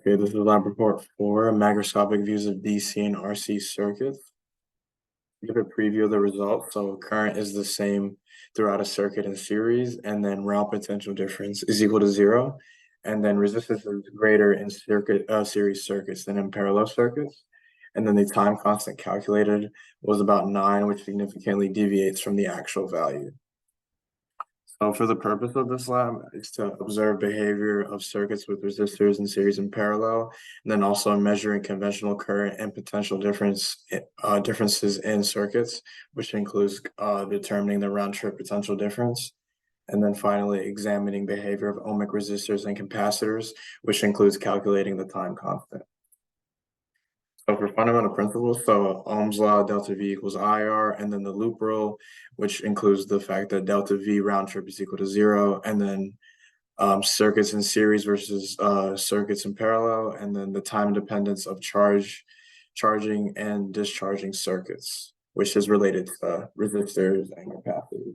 Okay, this is lab report 4, macroscopic views of DC and RC circuits. Give a preview of the results. So current is the same throughout a circuit in series, and then round potential difference is equal to 0. And then resistance is greater in series circuits than in parallel circuits. And then the time constant calculated was about 9, which significantly deviates from the actual value. So for the purpose of this lab is to observe behavior of circuits with resistors in series and parallel, and then also measuring conventional current and potential differences in circuits, which includes determining the round trip potential difference. And then finally, examining behavior of ohmic resistors and capacitors, which includes calculating the time constant. So for fundamental principles, so Ohm's law, delta V equals IR, and then the loop rule, which includes the fact that delta V round trip is equal to 0, and then circuits in series versus circuits in parallel, and then the time dependence of charging and discharging circuits, which is related to resistors and capacitors.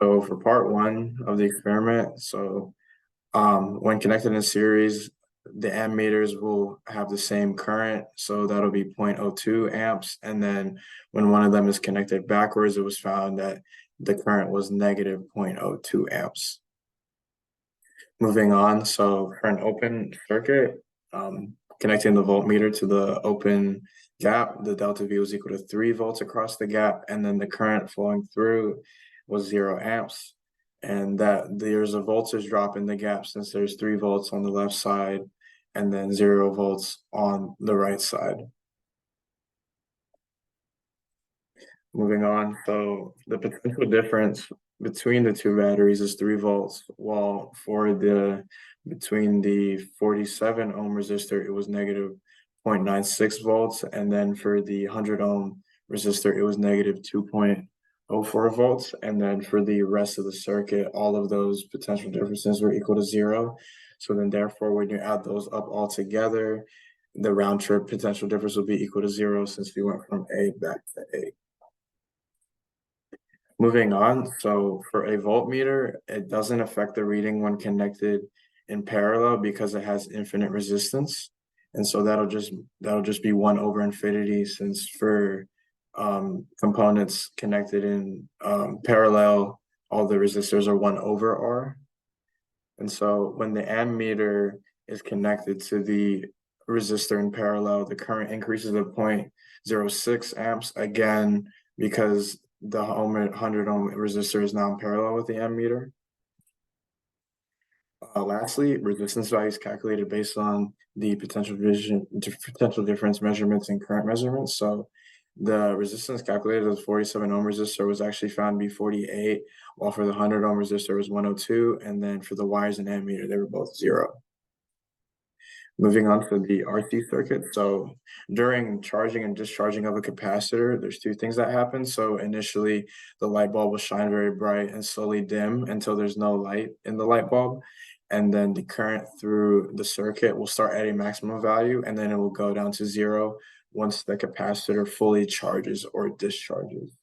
So for part 1 of the experiment, so when connected in series, the ammeters will have the same current, so that'll be 0.02 amps. And then when one of them is connected backwards, it was found that the current was negative 0.02 amps. Moving on, so for an open circuit, connecting the voltmeter to the open gap, the delta V was equal to 3 volts across the gap, and then the current flowing through was 0 amps. And that there's a voltage drop in the gap since there's 3 volts on the left side and then 0 volts on the right side. Moving on, so the potential difference between the two batteries is 3 volts, while for between the 47 ohm resistor, it was negative 0.96 volts, and then for the 100 ohm resistor, it was negative 2.04 volts, and then for the rest of the circuit, all of those potential differences were equal to 0. So then therefore, when you add those up all together, the round trip potential difference will be equal to 0 since we went from A back to A. Moving on, so for a voltmeter, it doesn't affect the reading when connected in parallel because it has infinite resistance. And so that'll just be 1 over infinity, since for components connected in parallel, all the resistors are 1 over R. And so when the ammeter is connected to the resistor in parallel, the current increases to 0.06 amps, again, because the 100 ohm resistor is now in parallel with the ammeter. Lastly, resistance value is calculated based on the potential difference measurements and current measurements. So the resistance calculated as 47 ohm resistor was actually found to be 48, while for the 100 ohm resistor was 102, and then for the wires and ammeter, they were both 0. Moving on to the RC circuit. So during charging and discharging of a capacitor, there's 2 things that happen. So initially, the light bulb will shine very bright and slowly dim until there's no light in the light bulb. And then the current through the circuit will start at a maximum value, and then it will go down to 0 once the capacitor fully charges or discharges.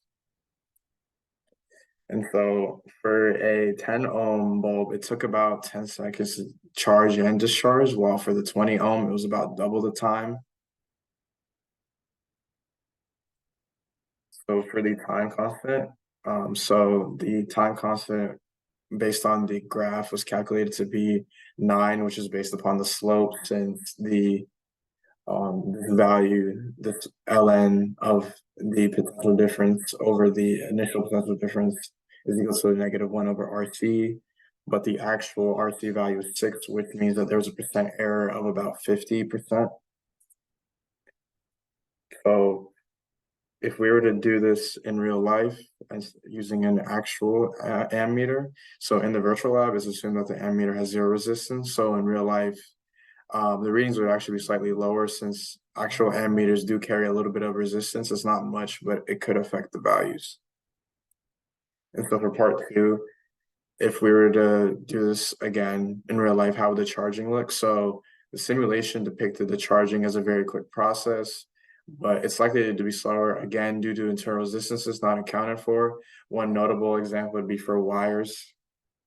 And so for a 10 ohm bulb, it took about 10 seconds to charge and discharge, while for the 20 ohm, it was about double the time. So for the time constant, so the time constant based on the graph was calculated to be 9, which is based upon the slope, since the value, this ln of the potential difference over the initial potential difference is equal to negative 1 over RC, but the actual RC value is 6, which means that there's a percent error of about 50%. So if we were to do this in real life as using an actual ammeter, so in the virtual lab, it's assumed that the ammeter has 0 resistance. So in real life, the readings would actually be slightly lower, since actual ammeters do carry a little bit of resistance. It's not much, but it could affect the values. And so for part 2, if we were to do this again in real life, how would the charging look? So the simulation depicted the charging as a very quick process, but it's likely to be slower, again, due to internal resistances not accounted for. One notable example would be for wires,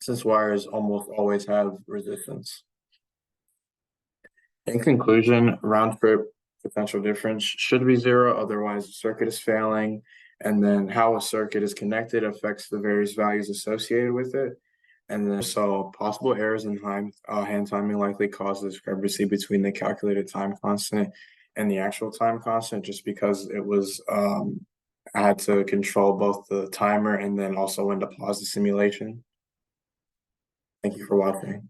since wires almost always have resistance. In conclusion, round trip potential difference should be zero, otherwise the circuit is failing. And then how a circuit is connected affects the various values associated with it. And then so possible errors in hand timing likely cause the discrepancy between the calculated time constant and the actual time constant, just because it was I had to control both the timer and then also when to pause the simulation. Thank you for watching.